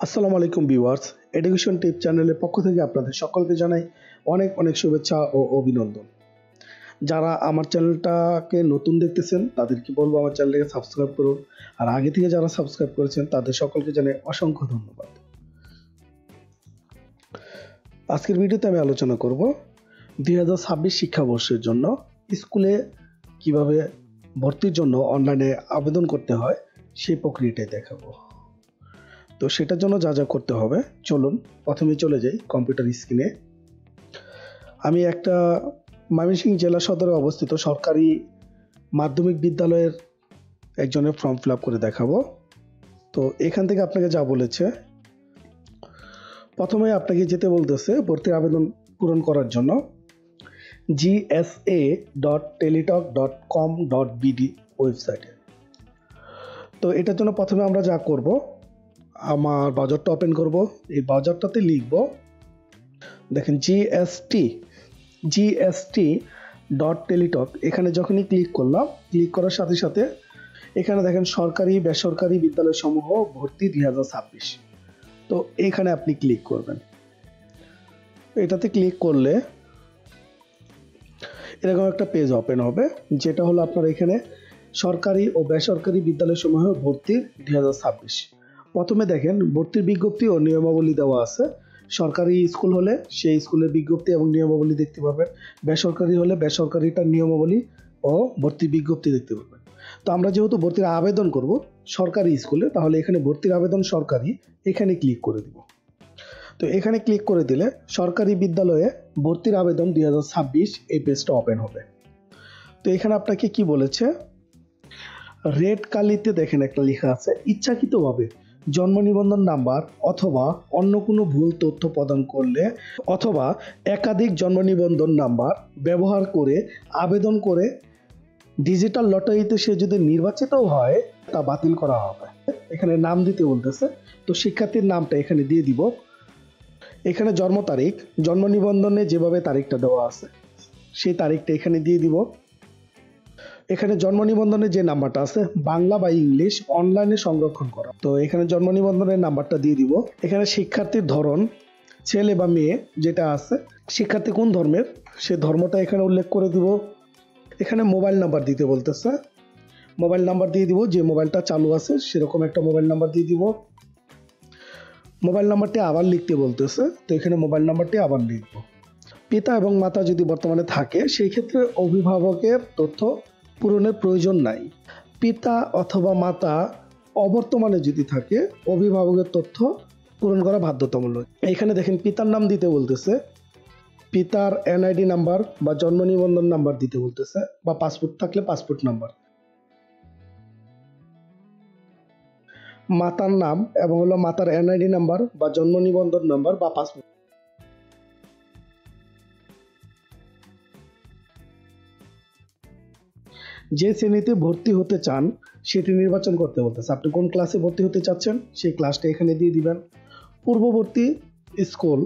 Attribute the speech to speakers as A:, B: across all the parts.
A: আসসালামু আলাইকুম viewers, education টিপ চ্যানেলের পক্ষ থেকে আপনাদের সকলকে জানাই অনেক অনেক শুভেচ্ছা ও অভিনন্দন। যারা আমার চ্যানেলটাকে নতুন দেখতেছেন তাদেরকে বলবো আমার চ্যানেলটাকে সাবস্ক্রাইব করুন, আর আগে থেকে যারা সাবস্ক্রাইব করেছেন তাদের সকলকে জানাই অসংখ্য ধন্যবাদ। আজকের ভিডিওতে আমি আলোচনা করব 2026 শিক্ষাবর্ষের জন্য স্কুলে কিভাবে ভর্তির জন্য অনলাইনে আবেদন করতে হয় সেই প্রক্রিয়াটাই দেখাবো। তো সেটার জন্য যা যা করতে হবে চলুন প্রথমে চলে যাই কম্পিউটার স্ক্রিনে। আমি একটা ময়মনসিংহ জেলা সদরে অবস্থিত সরকারি মাধ্যমিক বিদ্যালয়ের একজনের ফর্ম ফিল আপ করে দেখাবো। তো এখান থেকে আপনাকে যা বলেছে, প্রথমে আপনাকে যেতে বলতেছে ভর্তির আবেদন পূরণ করার জন্য gsa.teletalk.com.bd ওয়েবসাইটে। তো এটার জন্য প্রথমে আমরা যা করব, আমার ব্রাউজারটা ওপেন করব। এই ব্রাউজারটাতে লিখব, দেখেন gst.teletalk। এখানে যখনই ক্লিক করলাম, ক্লিক করার সাথে সাথে এখানে দেখেন সরকারি বেসরকারি বিদ্যালয় সমূহ ভর্তি 2026। তো এখানে আপনি ক্লিক করবেন। এটাতে ক্লিক করলে এরকম একটা পেজ ওপেন হবে, যেটা হলো আপনার এখানে সরকারি ও বেসরকারি বিদ্যালয় সমূহ ভর্তির 2026। প্রথমে দেখেন ভর্তির বিজ্ঞপ্তি ও নিয়মাবলী দেওয়া আছে। সরকারি স্কুল হলে সেই স্কুলের বিজ্ঞপ্তি এবং নিয়মাবলী দেখতে পাবেন, বেসরকারি হলে বেসরকারিটার নিয়মাবলী ও ভর্তির বিজ্ঞপ্তি দেখতে পাবেন। তো আমরা যেহেতু ভর্তির আবেদন করব সরকারি স্কুলে, তাহলে এখানে ভর্তির আবেদন সরকারি, এখানে ক্লিক করে দিব। তো এখানে ক্লিক করে দিলে সরকারি বিদ্যালয়ে ভর্তির আবেদন 2026 এই পেজটা ওপেন হবে। তো এখানে আপনাকে কি বলেছে, রেড কালিতে দেখেন একটা লেখা আছে, ইচ্ছাকৃতভাবে জন্ম নিবন্ধন নাম্বার অথবা অন্য কোনো ভুল তথ্য প্রদান করলে অথবা একাধিক জন্ম নিবন্ধন নাম্বার ব্যবহার করে আবেদন করে ডিজিটাল লটারিতে সে যদি নির্বাচিত হয় তা বাতিল করা হবে। এখানে নাম দিতে বলতেছে, তো শিক্ষার্থীর নামটা এখানে দিয়ে দিব। এখানে জন্ম তারিখ, জন্ম নিবন্ধনে যেভাবে তারিখটা দেওয়া আছে সেই তারিখটা এখানে দিয়ে দিব। এখানে জন্ম নিবন্ধনের যে নাম্বারটা আছে বাংলা বা ইংলিশ অনলাইনে সংরক্ষণ করা, তো এখানে জন্ম নিবন্ধনের নাম্বারটা দিয়ে দিব। এখানে শিক্ষার্থীর ধরন, ছেলে বা মেয়ে যেটা আছে, শিক্ষার্থী কোন ধর্মের সে ধর্মটা এখানে উল্লেখ করে দিব। এখানে মোবাইল নাম্বার দিতে বলতেছে, মোবাইল নাম্বার দিয়ে দিব, যে মোবাইলটা চালু আছে সেরকম একটা মোবাইল নাম্বার দিয়ে দিব। মোবাইল নাম্বারটি আবার লিখতে বলতেছে, তো এখানে মোবাইল নাম্বারটি আবার লিখব। পিতা এবং মাতা যদি বর্তমানে থাকে সেই ক্ষেত্রে অভিভাবকের তথ্য পূরণের প্রয়োজন নাই। পিতা অথবা মাতা অবর্তমানে যদি থাকে অভিভাবকের তথ্য পূরণ করা বাধ্যতামূলক। এখানে দেখেন পিতার নাম দিতে বলতেছে, পিতার এনআইডি নাম্বার বা জন্ম নিবন্ধন নাম্বার দিতে বলতেছে, বা পাসপোর্ট থাকলে পাসপোর্ট নাম্বার। মাতার নাম এবং হলো মাতার এনআইডি নাম্বার বা জন্ম নিবন্ধন নাম্বার বা পাসপোর্ট। যে শ্রেণীতে ভর্তি হতে চান সেটি নির্বাচন করতে বলতেছে। আপনি কোন ক্লাসে ভর্তি হতে চাচ্ছেন সেই ক্লাসটা এখানে দিয়ে দিবেন। পূর্ববর্তী স্কুল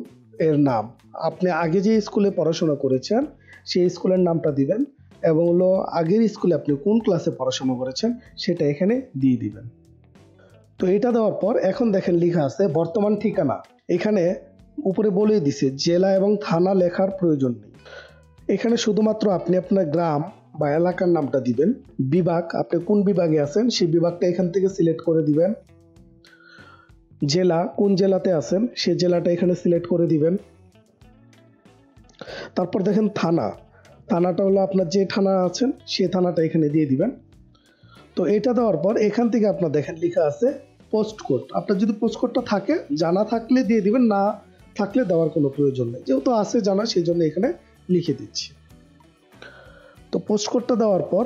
A: এর নাম, আপনি আগে যে স্কুলে পড়াশোনা করেছেন সেই স্কুলের নামটা দিবেন, এবং হলো আগের স্কুলে আপনি কোন ক্লাসে পড়াশোনা করেছেন সেটা এখানে দিয়ে দিবেন। তো এটা দেওয়ার পর এখন দেখেন লেখা আছে বর্তমান ঠিকানা। এখানে উপরে বলে দিছে জেলা এবং থানা লেখার প্রয়োজন নেই। এখানে শুধুমাত্র আপনি আপনার গ্রাম বা এলাকার নামটা দিবেন। বিভাগ, আপনি কোন বিভাগে আছেন সেই বিভাগটা এখান থেকে সিলেক্ট করে দিবেন। জেলা, কোন জেলাতে আছেন সেই জেলাটা এখানে সিলেক্ট করে দিবেন। তারপর দেখেন থানা, থানাটা হলো আপনার যে থানা আছেন সেই থানাটা এখানে দিয়ে দিবেন। তো এটা দেওয়ার পর এখান থেকে আপনার দেখেন লেখা আছে পোস্ট কোড। আপনার যদি পোস্ট কোডটা থাকে, জানা থাকলে দিয়ে দিবেন, না থাকলে দেওয়ার কোনো প্রয়োজন নেই, যেহেতু আছে জানা সেই জন্য এখানে লিখে দিচ্ছি। তো পোস্ট কোডটা দেওয়ার পর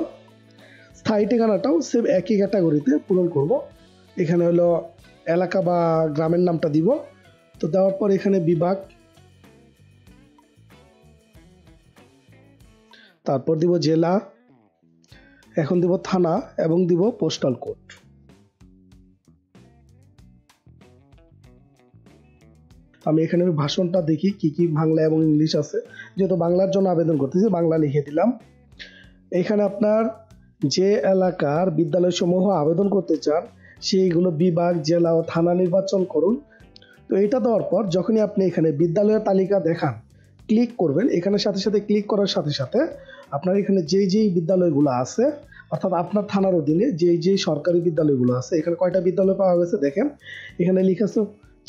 A: স্থায়ী ঠিকানাটাও সেম একই ক্যাটাগরিতে পূরণ করব। এখানে হলো এলাকা বা গ্রামের নামটা দিব। তো দেওয়ার পর এখানে বিভাগ, তারপর দিব জেলা, এখন দিব থানা এবং দিব পোস্টাল কোড। আমি এখানে ভাষণটা দেখি কি কি বাংলা এবং ইংলিশ আছে, যেহেতু বাংলার জন্য আবেদন করতেছি বাংলা লিখে দিলাম। এখানে আপনার যে এলাকার বিদ্যালয় সমূহ আবেদন করতে চান সেইগুলো বিভাগ, জেলা ও থানা নির্বাচন করুন। তো এটা দেওয়ার পর যখনই আপনি এখানে বিদ্যালয়ের তালিকা দেখান ক্লিক করবেন, এখানে সাথে সাথে ক্লিক করার সাথে সাথে আপনার এখানে যেই বিদ্যালয়গুলো আছে অর্থাৎ আপনার থানার অধীনে যেই সরকারি বিদ্যালয়গুলো আছে, এখানে কয়টা বিদ্যালয় পাওয়া গেছে দেখেন, এখানে লেখা আছে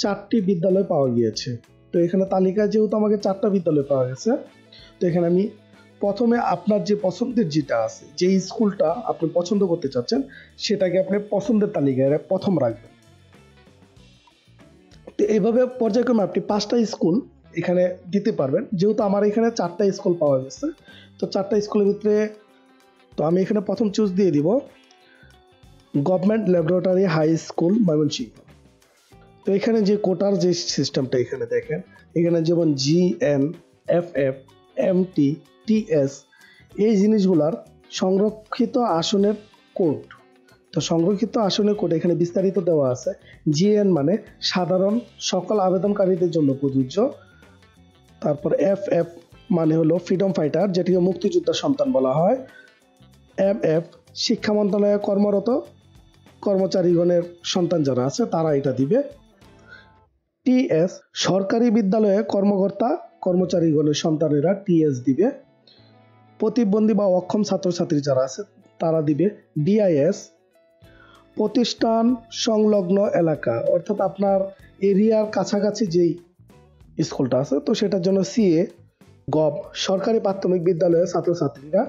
A: 4টি বিদ্যালয় পাওয়া গিয়েছে। তো এখানে তালিকায় যেহেতু আমাকে 4টা বিদ্যালয় পাওয়া গেছে, তো এখানে আমি প্রথমে আপনার যে পছন্দের যেটা আছে, যে স্কুলটা আপনি পছন্দ করতে চাচ্ছেন সেটাকে আপনি পছন্দের তালিকায় প্রথম রাখবেন। তো এইভাবে পর্যায়ক্রমে আপনি 5টা স্কুল এখানে দিতে পারবেন। যেহেতু আমার এখানে 4টা স্কুল পাওয়া গেছে, তো 4টা স্কুলের ভিতরে তো আমি এখানে প্রথম চুজ দিয়ে দিব government laboratory high school Mymensingh. তো এখানে যে কোটার যে সিস্টেমটা এখানে দেখেন, এখানে যেমন GN, FF, MT, TS এই জিনিসগুলার সংরক্ষিত আসনের কোড। তো সংরক্ষিত আসনের কোড এখানে বিস্তারিত দেওয়া আছে। GN মানে সাধারণ সকল আবেদনকারীদের জন্য প্রযোজ্য। তারপর FF মানে হলো ফ্রিডম ফাইটার, যেটিকে মুক্তিযোদ্ধার সন্তান বলা হয়। MF শিক্ষা মন্ত্রণালয়ে কর্মরত কর্মচারীগণের সন্তান যারা আছে তারা এটা দিবে। TS সরকারি বিদ্যালয়ে কর্মকর্তা কর্মচারীগণের সন্তানেরা TS দিবে। প্রতিবন্ধী বা অক্ষম ছাত্রছাত্রী যারা আছে তারা দিবে DIS। প্রতিষ্ঠান সংলগ্ন এলাকা অর্থাৎ আপনার এরিয়ার কাছাকাছি যেই স্কুলটা আছে তো সেটার জন্য CA। গভ সরকারি প্রাথমিক বিদ্যালয়ের ছাত্রছাত্রীরা।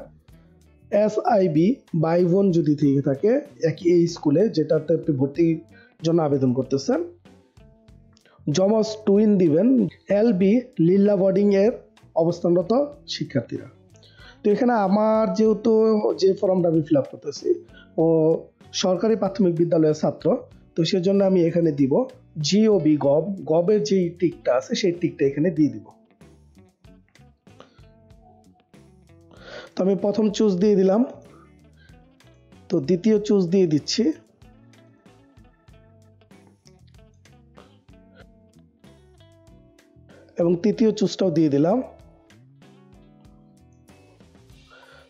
A: SIB ভাই বোন যদি থেকে থাকে একই এই স্কুলে যেটাতে আপনি ভর্তির জন্য আবেদন করতেছেন। জমজ টুইন দিবেন LB লিল্লা বোর্ডিং এর অবস্থানরত শিক্ষার্থীরা। তো এখানে আমার যেহেতু যে ফর্মটা আমি ফিল আপ করতেছি ও সরকারি প্রাথমিক বিদ্যালয়ের ছাত্র, তো সেজন্য আমি এখানে দিব GOB গভের যে টিকটা আছে সেই টিকটা এখানে দিয়ে দিব। তো আমি প্রথম চুজ দিয়ে দিলাম, তো দ্বিতীয় চুজ দিয়ে দিচ্ছি, এবং তৃতীয় চুজটাও দিয়ে দিলাম।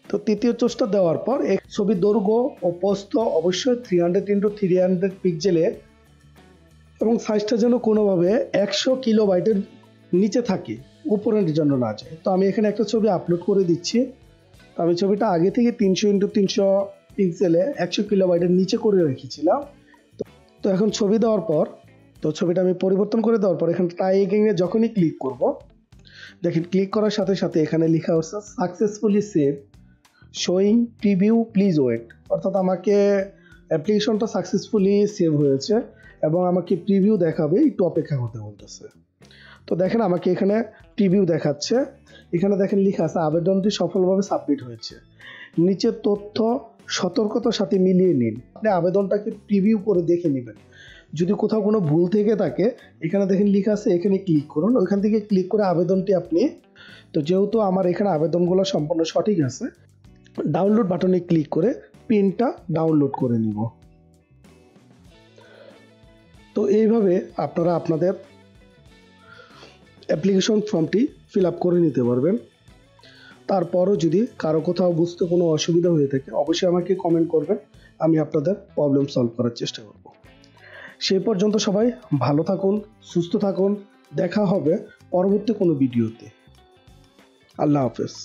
A: তো তৃতীয় চুজটা দেওয়ার পর ছবির দৈর্ঘ্য ও প্রস্থ অবশ্যই 300x300 পিক্সেলে এবং সাইজটা যেন কোনোভাবে 100 কিলোবাইটের নিচে থাকে, উপরের জন্য না যায়। তো আমি এখানে একটা ছবি আপলোড করে দিচ্ছি। তো আমি ছবিটা আগে থেকে 300x300 পিক্সেলে 100 কিলোবাইটের নিচে করে রেখেছিলাম। তো এখন ছবি দেওয়ার পর তো ছবিটা আমি পরিবর্তন করে দেওয়ার পর এখানে ট্রাইঅ্যাঙ্গেলে যখনই ক্লিক করব, দেখেন ক্লিক করার সাথে সাথে এখানে লেখা হচ্ছে successfully save showing preview please wait, অর্থাৎ আমাকে অ্যাপ্লিকেশনটা সাকসেসফুলি সেভ হয়েছে এবং আমাকে প্রিভিউ দেখাবে, একটু অপেক্ষা করতে বলতেছে। তো দেখেন আমাকে এখানে প্রিভিউ দেখাচ্ছে। এখানে দেখেন লেখা আছে আবেদনটি সফলভাবে সাবমিট হয়েছে। নিচের তথ্য সতর্কতার সাথে মিলিয়ে নিন। আপনি আবেদনটাকে প্রিভিউ করে দেখে নেবেন, যদি কোথাও কোনো ভুল থেকে থাকে এখানে দেখেন লেখা আছে এখানে ক্লিক করুন, ওইখান থেকে ক্লিক করে আবেদনটি আপনি, তো যেহেতু আমার এখানে আবেদনগুলো সম্পূর্ণ সঠিক আছে, ডাউনলোড বাটনে ক্লিক করে প্রিন্টটা ডাউনলোড করে নিব। তো এইভাবে আপনারা আপনাদের অ্যাপ্লিকেশন ফর্মটি ফিল আপ করে নিতে পারবেন। তারপরও যদি কারো কোথাও বুঝতে কোনো অসুবিধা হয়ে থাকে অবশ্যই আমাকে কমেন্ট করবেন, আমি আপনাদের প্রবলেম সলভ করার চেষ্টা করব। সেই পর্যন্ত সবাই ভালো থাকুন, সুস্থ থাকুন, দেখা হবে পরবর্তী কোনো ভিডিওতে। আল্লাহ হাফেজ।